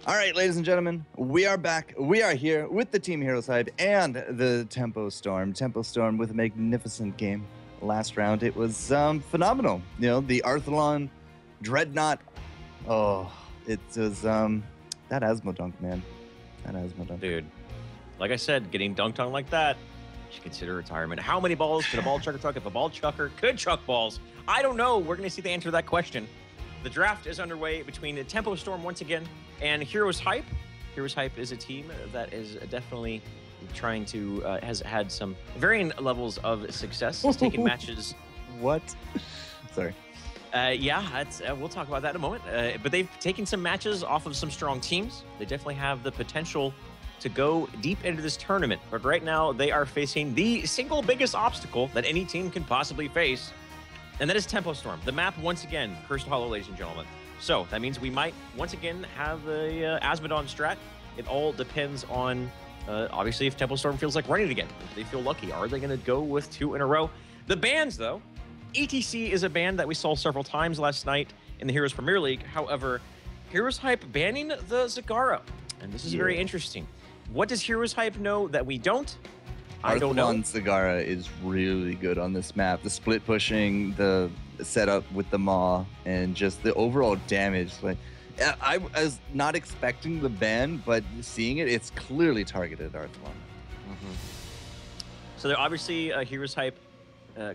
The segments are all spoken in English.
All right, ladies and gentlemen, we are back. We are here with the Team Heroes Hype and the Tempo Storm. Tempo Storm with a magnificent game last round. It was phenomenal. You know, the Arthalon Dreadnought. Oh, it was that Asmo dunk, man. That Asmo dunk. Dude, like I said, getting dunked on like that, you should consider retirement. How many balls could a ball chucker chuck if a ball chucker could chuck balls? I don't know. We're going to see the answer to that question. The draft is underway between the Tempo Storm once again and Heroes Hype. Heroes Hype is a team that is definitely trying to, has had some varying levels of success. It's taken matches. What? Sorry. Yeah, we'll talk about that in a moment. But they've taken some matches off of some strong teams. They definitely have the potential to go deep into this tournament. But right now, they are facing the single biggest obstacle that any team can possibly face. And that is Tempo Storm. The map, once again, Cursed Hollow, ladies and gentlemen. So that means we might, once again, have a Asmodon strat. It all depends on, obviously, if Tempo Storm feels like running again. If they feel lucky. Are they going to go with 2 in a row? The bans, though. ETC is a ban that we saw several times last night in the Heroes Premier League. However, Heroes Hype banning the Zagara. And this is very interesting. What does Heroes Hype know that we don't? I don't know. Zagara is really good on this map. The split pushing, the setup with the Maw, and just the overall damage. Like, I was not expecting the ban, but seeing it, it's clearly targeted at Arthalon. So they're obviously Heroes Hype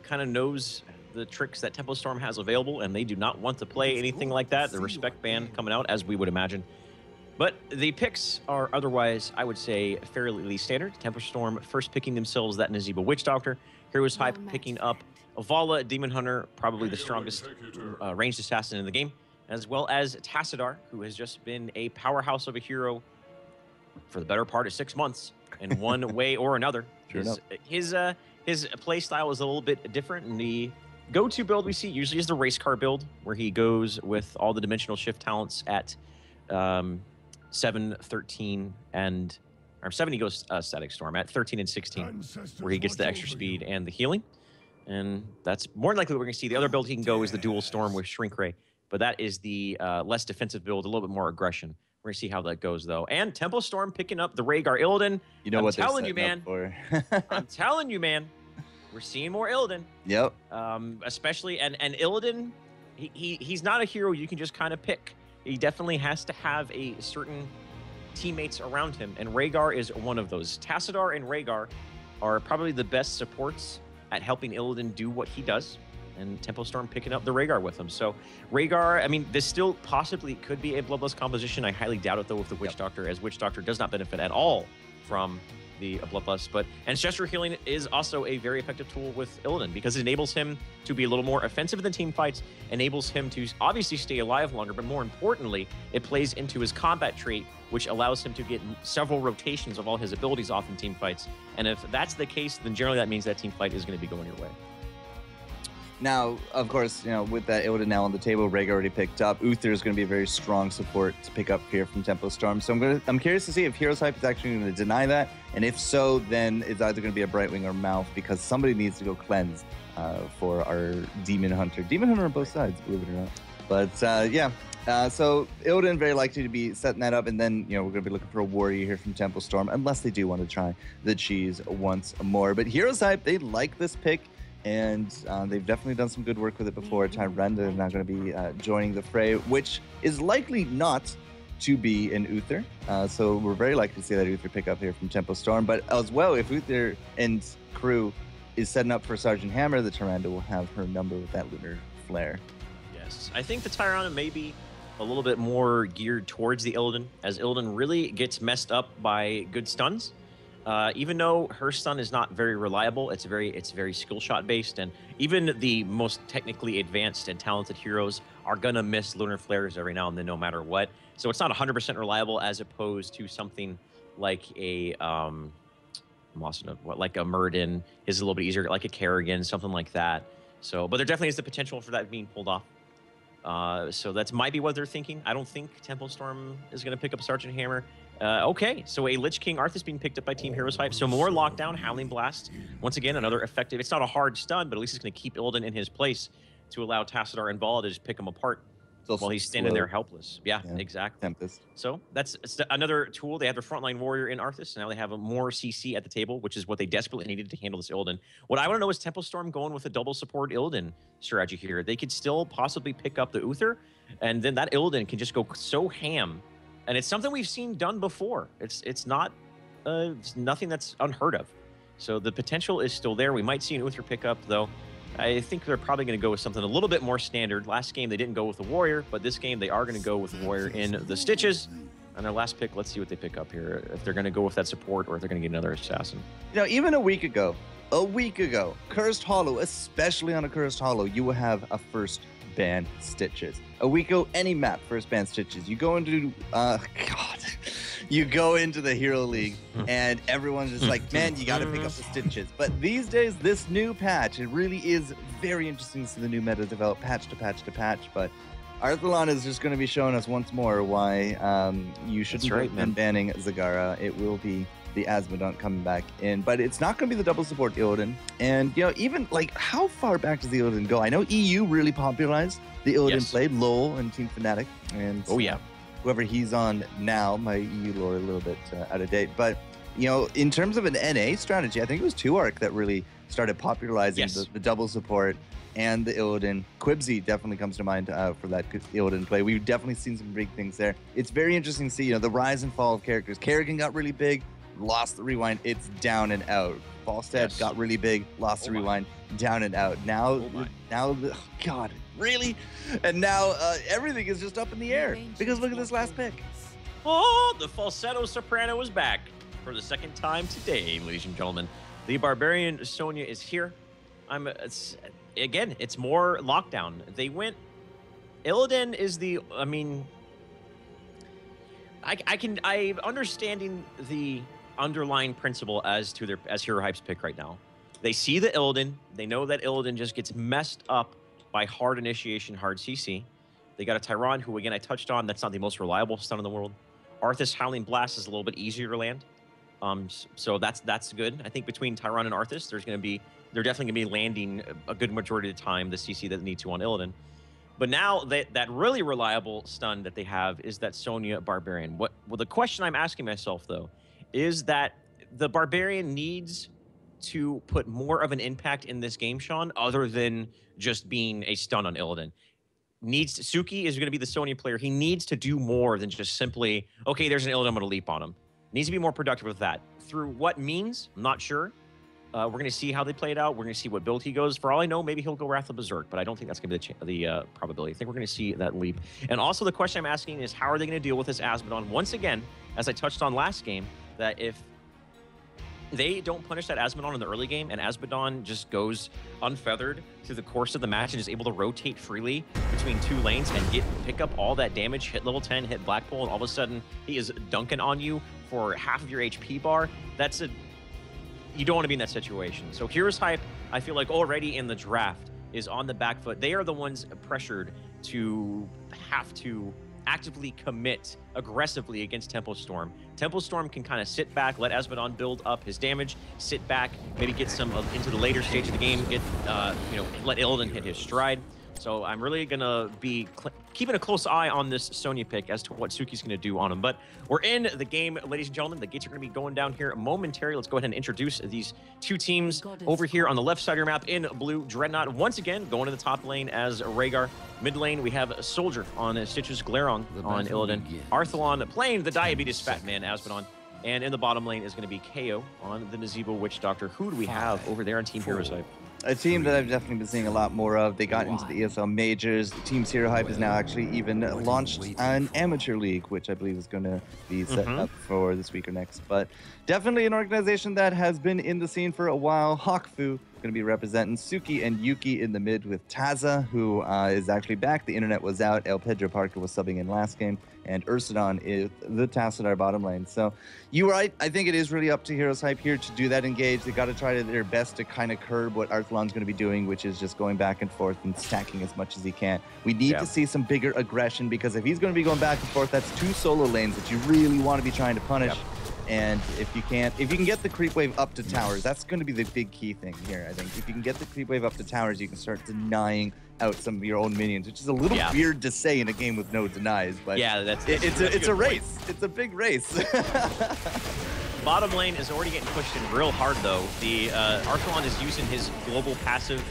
kind of knows the tricks that Tempo Storm has available, and they do not want to play anything like that. The respect ban coming out, as we would imagine. But the picks are otherwise, I would say, fairly standard. Tempo Storm first picking themselves that Nazeeba Witch Doctor. Heroes Hype picking up Avala, Demon Hunter, probably the strongest ranged assassin in the game, as well as Tassadar, who has just been a powerhouse of a hero for the better part of 6 months in one way or another. His play style is a little bit different, and the go-to build we see usually is the race car build, where he goes with all the dimensional shift talents at 7, 13, and or 7 he goes Static Storm at 13 and 16, where he gets the extra speed and the healing. And that's more than likely what we're going to see. The other build he can go is the Dual Storm with Shrink Ray, but that is the less defensive build, a little bit more aggression. We're going to see how that goes, though. And Tempo Storm picking up the Rhaegar Illidan. You know what they're telling you, setting man. up for. I'm telling you, man. We're seeing more Illidan. Yep. Especially, and Illidan, he's not a hero you can just kind of pick. He definitely has to have a certain teammates around him, and Rhaegar is one of those. Tassadar and Rhaegar are probably the best supports at helping Illidan do what he does, and Tempo Storm picking up the Rhaegar with him. So Rhaegar, I mean, this still possibly could be a Bloodlust composition. I highly doubt it, though, with the Witch Doctor, as Witch Doctor does not benefit at all from the Bloodlust. But Ancestral Healing is also a very effective tool with Illidan, because it enables him to be a little more offensive in team fights, enables him to obviously stay alive longer, but more importantly, it plays into his combat trait, which allows him to get several rotations of all his abilities off in team fights. And if that's the case, then generally that means that team fight is going to be going your way. Now, of course, you know, with that Illidan now on the table, Rhaegar already picked up. Uther is going to be a very strong support to pick up here from Tempo Storm. So I'm curious to see if Heroes Hype is actually going to deny that, and if so, then it's either going to be a Brightwing or Mouth, because somebody needs to go cleanse for our Demon Hunter. Demon Hunter on both sides, believe it or not. But yeah, so Illidan very likely to be setting that up, and then, you know, we're going to be looking for a warrior here from Tempo Storm, unless they do want to try the cheese once more. But Heroes Hype, they like this pick. And they've definitely done some good work with it before. Tyrande is now going to be joining the fray, which is likely not to be an Uther. So we're very likely to see that Uther pick up here from Tempo Storm. But as well, if Uther and crew is setting up for Sergeant Hammer, the Tyrande will have her number with that Lunar Flare. Yes, I think the Tyrande may be a little bit more geared towards the Illidan, as Illidan really gets messed up by good stuns. Even though her stun is not very reliable, it's very skill shot based, and even the most technically advanced and talented heroes are gonna miss lunar flares every now and then, no matter what. So it's not 100% reliable, as opposed to something like a like a Murden is a little bit easier, like a Kerrigan, something like that. So, but there definitely is the potential for that being pulled off. So that might be what they're thinking. I don't think Tempo Storm is going to pick up Sergeant Hammer. Okay, so a Lich King Arthas being picked up by Team Heroes Hype. So more Lockdown, Howling Blast. Once again, another effective. It's not a hard stun, but at least it's going to keep Illidan in his place to allow Tassadar and Vala to just pick him apart. while he's standing there helpless. Yeah, exactly. Tempest. So that's another tool. They have a frontline warrior in Arthas. Now they have a more CC at the table, which is what they desperately needed to handle this Illidan. What I want to know is Tempo Storm going with a double support Illidan strategy here. They could still possibly pick up the Uther, and then that Illidan can just go so ham. And it's something we've seen done before. It's nothing that's unheard of. So the potential is still there. We might see an Uther pick up, though. I think they're probably going to go with something a little bit more standard. Last game, they didn't go with the Warrior, but this game, they are going to go with the Warrior in the Stitches. And their last pick, let's see what they pick up here. If they're going to go with that support or if they're going to get another Assassin. You know, even a week ago, Cursed Hollow, especially on a Cursed Hollow, you will have a first ban Stitches. A week ago, any map, first ban Stitches. You go into, you go into the Hero League and everyone's just like, man, you got to pick up the Stitches. But these days, this new patch, it really is very interesting to see the new meta develop patch to patch to patch. But Arthalon is just going to be showing us once more why you shouldn't have banning Zagara. It will be the Asmodont coming back in, but it's not going to be the double support Illidan. And, you know, even like how far back does the Illidan go? I know EU really popularized the Illidan play, Lowell and Team Fnatic. And whoever he's on now, my EU lore a little bit out of date. But, you know, in terms of an NA strategy, I think it was 2Arc that really started popularizing the double support and the Illidan. Quibsy definitely comes to mind for that Illidan play. We've definitely seen some big things there. It's very interesting to see, you know, the rise and fall of characters. Kerrigan got really big, lost the rewind, it's down and out. Falstad got really big, lost the rewind, down and out. Now, God, really? And now everything is just up in the air because look at this last pick. Oh, the falsetto soprano is back for the second time today, ladies and gentlemen. The Barbarian Sonya is here. Again, it's more lockdown. They went. Illidan is the. I mean, I'm understanding the underlying principle as Hero Hype's pick right now. They see the Illidan. They know that Illidan just gets messed up by hard initiation, hard CC. They got a Tyron, who again I touched on. That's not the most reliable stun in the world. Arthas Howling Blast is a little bit easier to land. So that's good. I think between Tyron and Arthas, they're definitely gonna be landing a good majority of the time the CC that they need to on Illidan. But now that really reliable stun that they have is that Sonya Barbarian. Well, the question I'm asking myself though is that the Barbarian needs to put more of an impact in this game, Sean, other than just being a stun on Illidan. Suki is going to be the Sonya player. He needs to do more than just simply, okay, there's an Illidan, I'm going to leap on him. Needs to be more productive with that. Through what means, I'm not sure. We're going to see how they play it out. We're going to see what build he goes. For all I know, maybe he'll go Wrath of Berserk, but I don't think that's going to be the probability. I think we're going to see that leap. And also the question I'm asking is, how are they going to deal with this Asmodon? Once again, as I touched on last game, that if they don't punish that Asmodon in the early game and Asmodon just goes unfeathered through the course of the match and is able to rotate freely between two lanes and pick up all that damage, hit level 10, hit Blackpool, and all of a sudden he is dunking on you for half of your HP bar, you don't want to be in that situation. So Heroes Hype, I feel like already in the draft is on the back foot. They are the ones pressured to have to actively commit aggressively against Tempo Storm. Tempo Storm can kind of sit back, let Asmodon build up his damage, sit back, maybe get some into the later stage of the game, let Illidan hit his stride. So I'm really going to be keeping a close eye on this Sonya pick as to what Suki's going to do on him. But we're in the game, ladies and gentlemen. The gates are going to be going down here momentarily. Let's go ahead and introduce these two teams over here on the left side of your map in blue. Dreadnought, once again, going to the top lane as Rhaegar. Mid lane, we have Soldier on Stitches, Glaurung on Illidan. Arthalon playing the Diabetes Fat Man, Asmodon. And in the bottom lane is going to be KO on the Nazeebo Witch Doctor. Who do we have over there on Team Heroes Hype? A team that I've definitely been seeing a lot more of. They got into the ESL majors. Team's Hero Hype is now actually even launched an amateur league, which I believe is going to be set up for this week or next. But definitely an organization that has been in the scene for a while. Hawkfu going to be representing Suki and Yuki in the mid with Taza, who is actually back. The internet was out. El Pedro Parker was subbing in last game. And Ursadon is the Tassadar bottom lane. So you're right. I think it is really up to Heroes Hype here to do that engage. They got to try their best to kind of curb what Arthalon's going to be doing, which is just going back and forth and stacking as much as he can. We need to see some bigger aggression, because if he's going to be going back and forth, that's two solo lanes that you really want to be trying to punish. And if you can get the creep wave up to towers, that's going to be the big key thing here, I think. If you can get the creep wave up to towers, you can start denying out some of your own minions, which is a little weird to say in a game with no denies. But yeah, it's a race. It's a big race. Bottom lane is already getting pushed in real hard, though. The Arthalon is using his global passive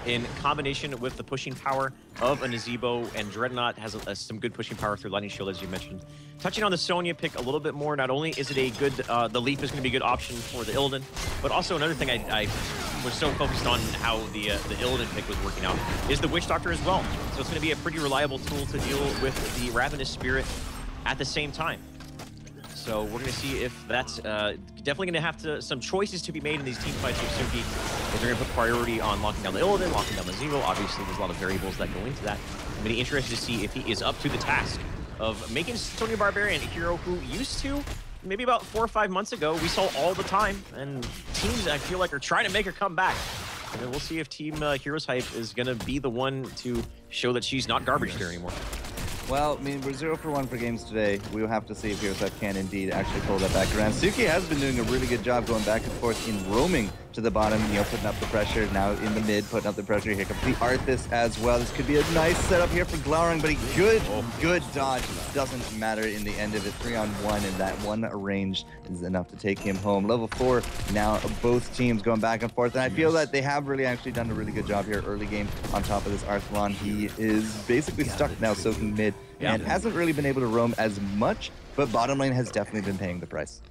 in combination with the pushing power of a Nazebo, and Dreadnought has some good pushing power through Lightning Shield, as you mentioned. Touching on the Sonya pick a little bit more, not only is it a good, the Leaf is going to be a good option for the Illidan, but also another thing I was so focused on how the Illidan pick was working out is the Witch Doctor as well. So it's going to be a pretty reliable tool to deal with the Ravenous Spirit at the same time. So we're going to see if that's definitely going to have some choices to be made in these team fights with Suki. If they're going to put priority on locking down the Illidan, locking down the Zero. Obviously, there's a lot of variables that go into that. I'm going to be interested to see if he is up to the task of making Sonya Barbarian a hero who used to, maybe about 4 or 5 months ago, we saw all the time. And teams, I feel like, are trying to make her come back. And then we'll see if Team Heroes Hype is going to be the one to show that she's not garbage there anymore. Well, I mean, we're 0 for 1 for games today. We'll have to see if Heroes Hype can indeed actually pull that back around. Suki has been doing a really good job going back and forth in roaming to the bottom, you know, putting up the pressure. Now in the mid, putting up the pressure. Here comes the Arthas as well. This could be a nice setup here for Glaurung, but a good dodge. Doesn't matter in the end of it. 3-on-1, and that one range is enough to take him home. Level 4 now, both teams going back and forth, and I feel that they have really actually done a really good job here early game on top of this Arthalon. He is basically stuck now soaking mid and hasn't really been able to roam as much, but bottom lane has definitely been paying the price.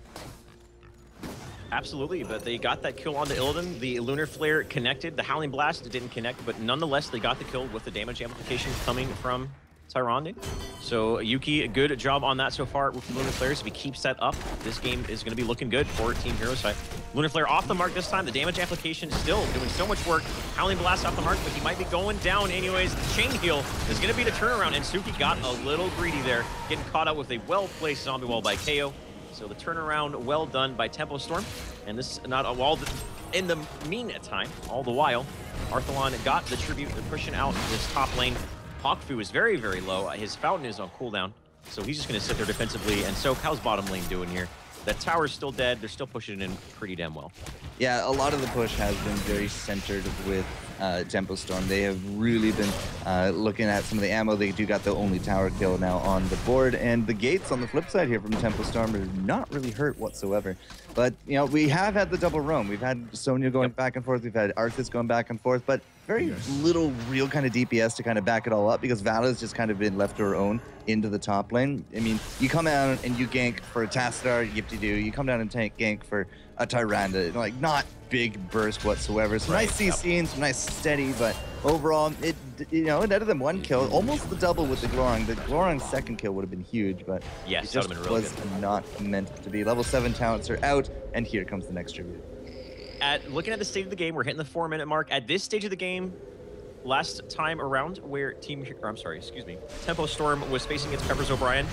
Absolutely, but they got that kill on the Illidan. The Lunar Flare connected. The Howling Blast didn't connect, but nonetheless, they got the kill with the damage amplification coming from Tyrande. So Yuki, a good job on that so far with the Lunar Flares. If he keeps that up, this game is going to be looking good for Team Heroes Hype. Lunar Flare off the mark this time. The damage amplification still doing so much work. Howling Blast off the mark, but he might be going down anyways. The chain heal is going to be the turnaround, and Suki got a little greedy there, getting caught out with a well-placed zombie wall by KO. So the turnaround well done by Tempo Storm. And this not a wall in the meantime, all the while, Arthalon got the tribute. They're pushing out this top lane. Hawkfu is very, very low. His fountain is on cooldown. So he's just going to sit there defensively. And so how's bottom lane doing here? That tower's still dead. They're still pushing it in pretty damn well. Yeah, a lot of the push has been very centered with Tempo Storm. They have really been looking at some of the ammo. They do got the only tower kill now on the board, and the gates on the flip side here from Tempo Storm are not really hurt whatsoever. But, you know, we have had the double roam. We've had Sonya going back and forth. We've had Arthas going back and forth, but very little real kind of DPS to kind of back it all up, because Vala's just kind of been left to her own into the top lane. I mean, you come out and you gank for a Tassadar, yip-de-doo. You come down and gank for a Tyrande. Like, not big burst whatsoever. Some nice CC and some nice steady, but overall, it netted them one kill, almost the double with the Glaurung. The Glaurung's second kill would have been huge, but yes, it just was not meant to be. Level 7 talents are out, and here comes the next tribute. Looking at the state of the game, we're hitting the 4-minute mark. At this stage of the game, last time around where Tempo Storm was facing its Peppers O'Brien,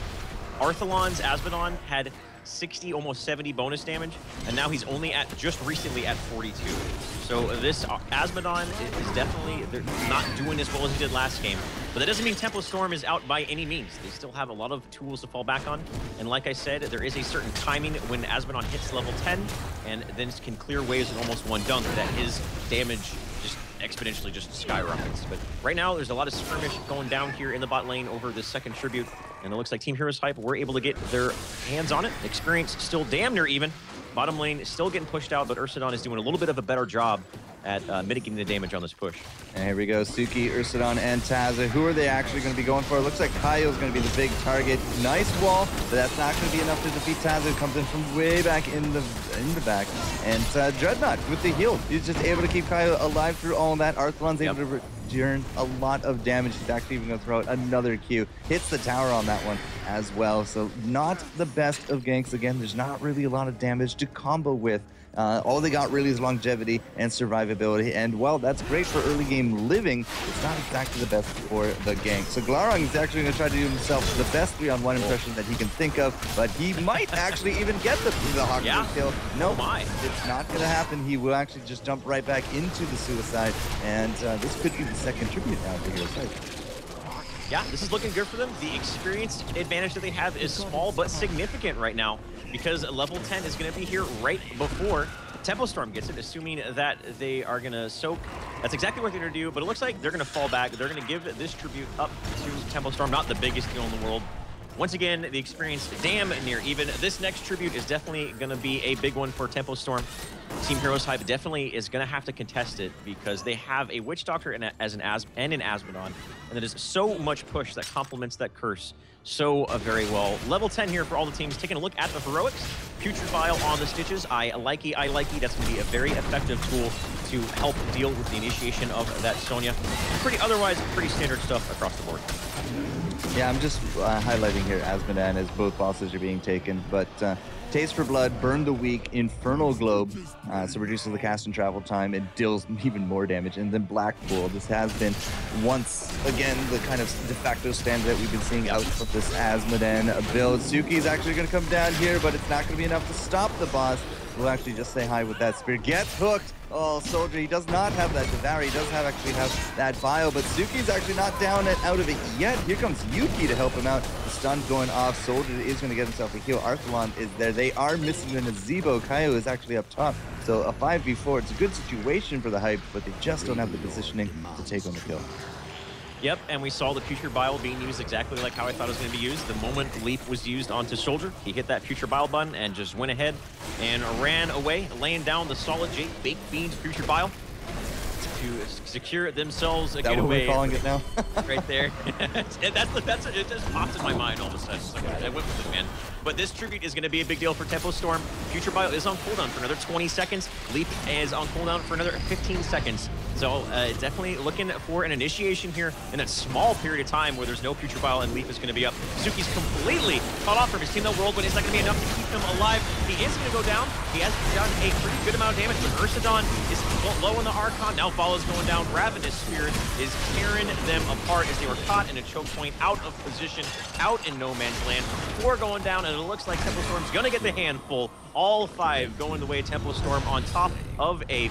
Arthalon's Asmodon had 60, almost 70 bonus damage, and now he's only just recently at 42. So this Asmodon is definitely, they're not doing as well as he did last game, but that doesn't mean Tempo Storm is out by any means. They still have a lot of tools to fall back on, and like I said, there is a certain timing when Asmodon hits level 10, and then can clear waves in almost one dunk that his damage just exponentially just skyrockets. But right now, there's a lot of skirmish going down here in the bot lane over this second tribute, and it looks like Team Heroes Hype were able to get their hands on it. Experience still damn near even. Bottom lane is still getting pushed out, but Ursidon is doing a little bit of a better job at mitigating the damage on this push. And here we go, Suki, Ursidon, and Tazza. Who are they actually going to be going for? It looks like Kaio's going to be the big target. Nice wall, but that's not going to be enough to defeat Tazza, who comes in from way back in the back. And Dreadnought with the heal. He's just able to keep Kaio alive through all that. Arthalon's able to return a lot of damage. He's actually even going to throw out another Q. Hits the tower on that one as well. So not the best of ganks. Again, there's not really a lot of damage to combo with. All they got really is longevity and survivability, and while that's great for early game living, it's not exactly the best for the gank. So Glaurung is actually going to try to do himself the best 3-on-1 impression that he can think of, but he might actually even get the Hawk kill. No, it's not going to happen. He will actually just jump right back into the suicide, and this could be the second tribute now for Heroes Hype. Yeah, this is looking good for them. The experience advantage that they have is small but significant right now, because level 10 is going to be here right before Tempo Storm gets it, assuming that they are going to soak That's exactly what they're going to do, but it looks like they're going to fall back. They're going to give this tribute up to Tempo Storm, not the biggest deal in the world. Once again, the experience damn near even. This next tribute is definitely going to be a big one for Tempo Storm. Team Heroes Hype definitely is going to have to contest it because they have a Witch Doctor and an Asmodon, and that is so much push that complements that curse so very well. Level 10 here for all the teams. Taking a look at the heroics, Putrid Vial on the Stitches. I likey. That's going to be a very effective tool to help deal with the initiation of that Sonya. Otherwise, pretty standard stuff across the board. Yeah, I'm just highlighting here Asmodon as both bosses are being taken, but Taste for Blood, Burn the Weak, Infernal Globe, so reduces the cast and travel time, and deals even more damage. And then Black Pool. This has been once again the kind of de facto standard that we've been seeing out of this Asmodon build. Suki's actually going to come down here, but it's not going to be enough to stop the boss. We'll actually just say hi with that spear. Gets hooked. Oh, Soldier, he does not have that Devour. He does actually have that Vial, but Suki's actually not down and out of it yet. Here comes Yuki to help him out. The stun going off. Soldier is going to get himself a heal. Arthalon is there. They are missing an Azebo. Kaio is actually up top. So a 5v4. It's a good situation for the Hype, but they just don't have the positioning to take on the kill. Yep, and we saw the Putrid Bile being used exactly like how I thought it was going to be used. The moment Leap was used onto Soldier, he hit that Putrid Bile button and just went ahead and ran away, laying down the solid Jake Baked Beans Putrid Bile to secure themselves a getaway. That what we're calling it now? Right there. It just popped in my mind all of a sudden. So I went with it, man. But this tribute is going to be a big deal for Tempo Storm. Putrid Bile is on cooldown for another 20 seconds. Leap is on cooldown for another 15 seconds. So definitely looking for an initiation here in that small period of time where there's no Putrid Bile and Leap is going to be up. Suki's completely cut off from his team, though, World, but it's not going to be enough to keep him alive. He is going to go down. He has done a pretty good amount of damage, but Ursadon is low on the Archon. Now Follows going down. Ravenous Spirit is tearing them apart as they were caught in a choke point, out of position, out in no man's land. 4 going down, and it looks like Tempo Storm's going to get the handful. All 5 going the way of Tempo Storm on top of a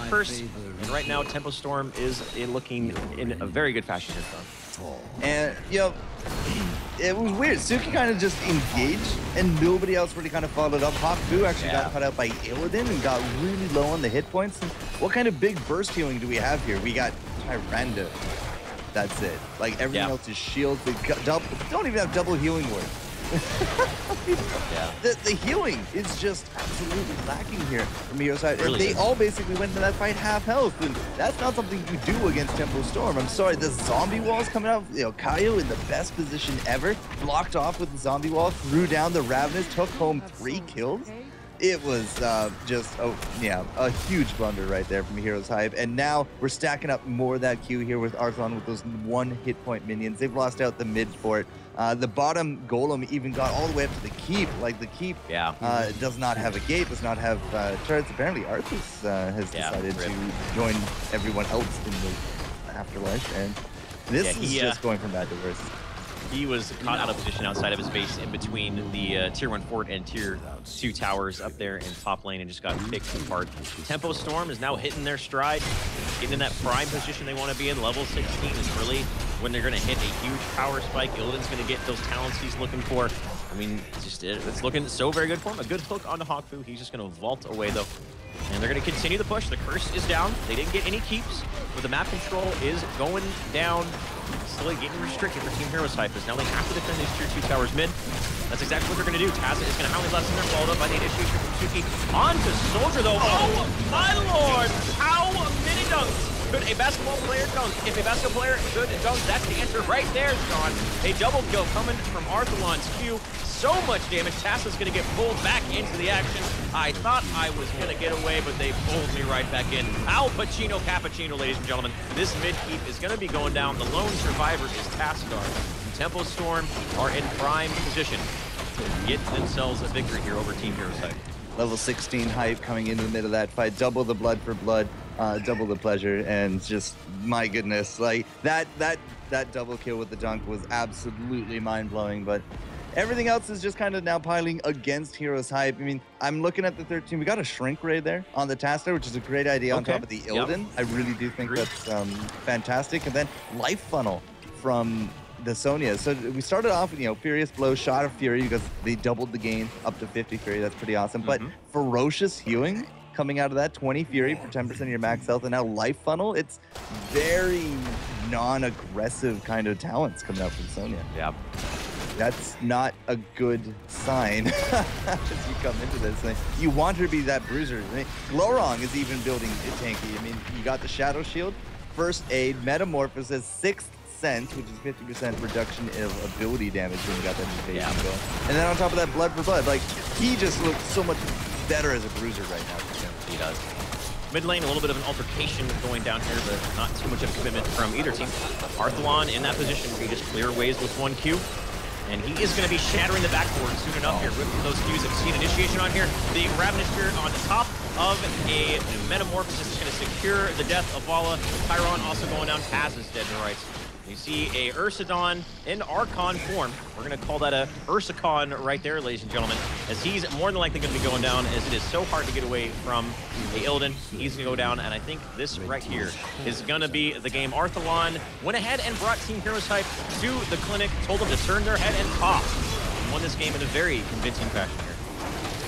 curse. And right now, Tempo Storm is looking in a very good fashion here. And, you know, it was weird. Suki kind of just engaged, and nobody else really kind of followed up. Hawk Fu actually got cut out by Illidan and got really low on the hit points. And what kind of big burst healing do we have here? We got Tyrande. That's it. Like, everything else is shields. They don't even have double healing word. The healing is just absolutely lacking here from Heroes side. Really they all basically went into that fight half health, and that's not something you do against Tempo Storm. I'm sorry, the zombie wall's coming out. You know, Kaio in the best position ever, blocked off with the zombie wall, threw down the Ravenous, took home 3 kills. It was just, a huge blunder right there from Heroes Hype. And now we're stacking up more of that queue here with Arthalon with those 1 hit point minions. They've lost out the mid fort. The bottom golem even got all the way up to the keep. Like, the keep does not have a gate, does not have turrets. Apparently Arthas has decided to join everyone else in the afterlife. And this is just going from bad to worse. He was caught out of position outside of his base in between the Tier 1 fort and Tier 2 towers up there in top lane and just got picked apart. Tempo Storm is now hitting their stride, getting in that prime position they want to be in. Level 16 is really when they're going to hit a huge power spike. Illidan's going to get those talents he's looking for. I mean, it's looking so very good for him. A good hook onto Hawk Fu. He's just going to vault away, though. And they're going to continue the push. The curse is down. They didn't get any keeps, but the map control is going down. Slowly getting restricted for Team Heroes Hype, as now they have to defend these Tier 2 towers mid. That's exactly what they're going to do. Tazza is going to hound left in there, followed up by the initiation from Suki. On to Soldier, though. Oh, my lord! How many dunks could a basketball player dunk? If a basketball player could dunk, that's the answer right there, Sean. A double kill coming from Arthalon's Q. So much damage. Tassa's going to get pulled back into the action. I thought I was going to get away, but they pulled me right back in. Al Pacino Cappuccino, ladies and gentlemen. This mid-keep is going to be going down. The lone survivor is Tassadar. Tempo Storm are in prime position to get themselves a victory here over Team Heroes Hype. Level 16 Hype coming into the middle of that fight. Double the blood for blood, double the pleasure, and just, my goodness, like, that double kill with the dunk was absolutely mind-blowing, but everything else is just kind of now piling against Heroes Hype. I mean, I'm looking at the 13. We got a Shrink Ray there on the Tassadar, which is a great idea on top of the Illidan. I really do think that's fantastic. And then Life Funnel from the Sonya. So we started off with, Furious Blow, Shot of Fury, because they doubled the gain up to 50 Fury. That's pretty awesome. But Ferocious Healing coming out of that. 20 Fury for 10% of your max health, and now Life Funnel. It's very non-aggressive kind of talents coming out from Sonya. Yeah. That's not a good sign as you come into this thing. You want her to be that bruiser. I mean, Glorong is even building it tanky. I mean, you got the Shadow Shield, First Aid, Metamorphosis, 6th Sense, which is 50% reduction of ability damage when you got that invasion going. And then on top of that, Blood for Blood. Like, he just looks so much better as a bruiser right now. He does. Mid lane, a little bit of an altercation going down here, but not too much of a commitment from either team. Arthalon in that position where he just clear ways with 1 Q. And he is going to be shattering the backboard soon enough here. Ripping those Qs. I've seen initiation on here. The Ravenous Spirit on the top of a Metamorphosis is going to secure the death of Vala. Chiron also going down. Taz is dead to rights. You see a Ursadon in Archon form. We're going to call that a Ursacon right there, ladies and gentlemen, as he's more than likely going to be going down, as it is so hard to get away from a Illidan. He's going to go down, and I think this right here is going to be the game. Arthalon went ahead and brought Team Heroes Hype to the clinic, told them to turn their head and pop. Won this game in a very convincing fashion here.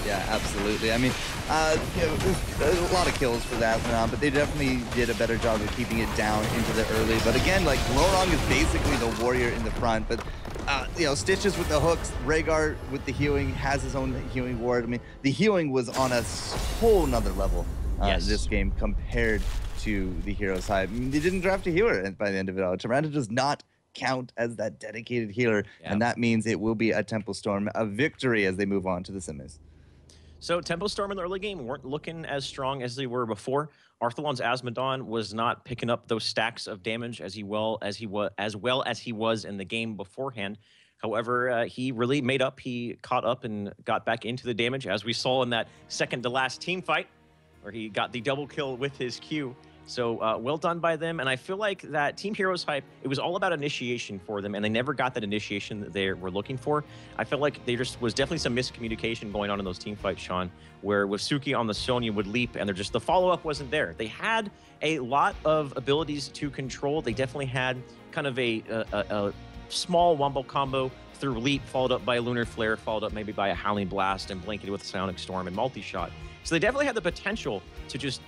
Yeah, absolutely. I mean, you know, a lot of kills for that, but they definitely did a better job of keeping it down into the early. But again, like, Glorong is basically the warrior in the front, but you know, Stitches with the hooks, Rhaegar with the healing, has his own healing ward. I mean, the healing was on a whole nother level this game compared to the Heroes Hype. I mean, they didn't draft a healer by the end of it all. Tyrande does not count as that dedicated healer, and that means it will be a Tempo Storm, a victory as they move on to the semis. So Tempo Storm in the early game weren't looking as strong as they were before. Arthalon's Asmodon was not picking up those stacks of damage as well as he was in the game beforehand. However, he really made up. He caught up and got back into the damage, as we saw in that second to last team fight, where he got the double kill with his Q. So well done by them. And I feel like that Team Heroes Hype, it was all about initiation for them, and they never got that initiation that they were looking for. I felt like there just was definitely some miscommunication going on in those team fights, Sean, where Wasuki on the Sonya would leap, and the follow-up wasn't there. They had a lot of abilities to control. They definitely had kind of a small wombo combo through leap, followed up by a Lunar Flare, followed up maybe by a Howling Blast, and blanketed with a Psionic Storm and multi-shot. So they definitely had the potential to just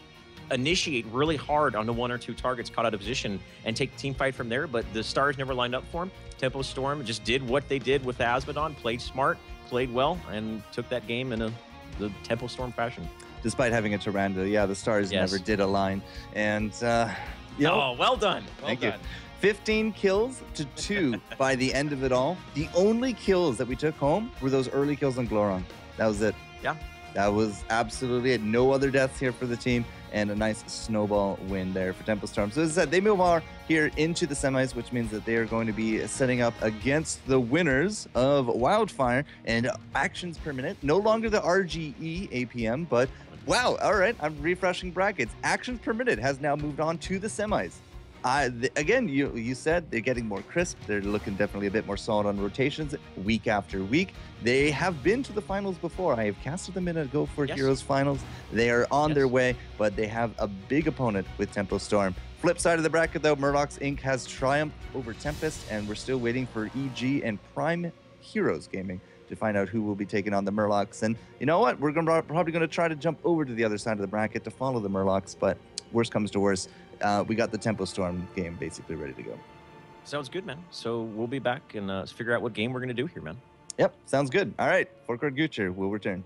initiate really hard on the 1 or 2 targets caught out of position and take the team fight from there, but the stars never lined up for him. Tempo Storm just did what they did with the Asmodon, played smart, played well, and took that game in the Tempo Storm fashion. Despite having a Tyrande, yeah, the stars never did align. And, you know, oh, well done. Thank you. 15 kills to 2 by the end of it all. The only kills that we took home were those early kills on Glorong. That was it. Yeah. That was absolutely it. No other deaths here for the team, and a nice snowball win there for Tempo Storm. So as I said, they move on here into the semis, which means that they are going to be setting up against the winners of Wildfire and actions per minute. No longer the RGE APM, but wow, all right, I'm refreshing brackets. Actions per minute has now moved on to the semis. Again, you said they're getting more crisp. They're looking definitely a bit more solid on rotations week after week. They have been to the finals before. I have casted them in a Go4Heroes finals. They are on their way, but they have a big opponent with Tempo Storm. Flip side of the bracket, though, Murlocs Inc. has triumphed over Tempest, and we're still waiting for EG and Prime Heroes Gaming to find out who will be taking on the Murlocs. And you know what? We're probably going to try to jump over to the other side of the bracket to follow the Murlocs, but worst comes to worst, we got the Tempo Storm game basically ready to go. Sounds good, man. So we'll be back and figure out what game we're going to do here, man. Yep, sounds good. All right, FourCourtJester will return.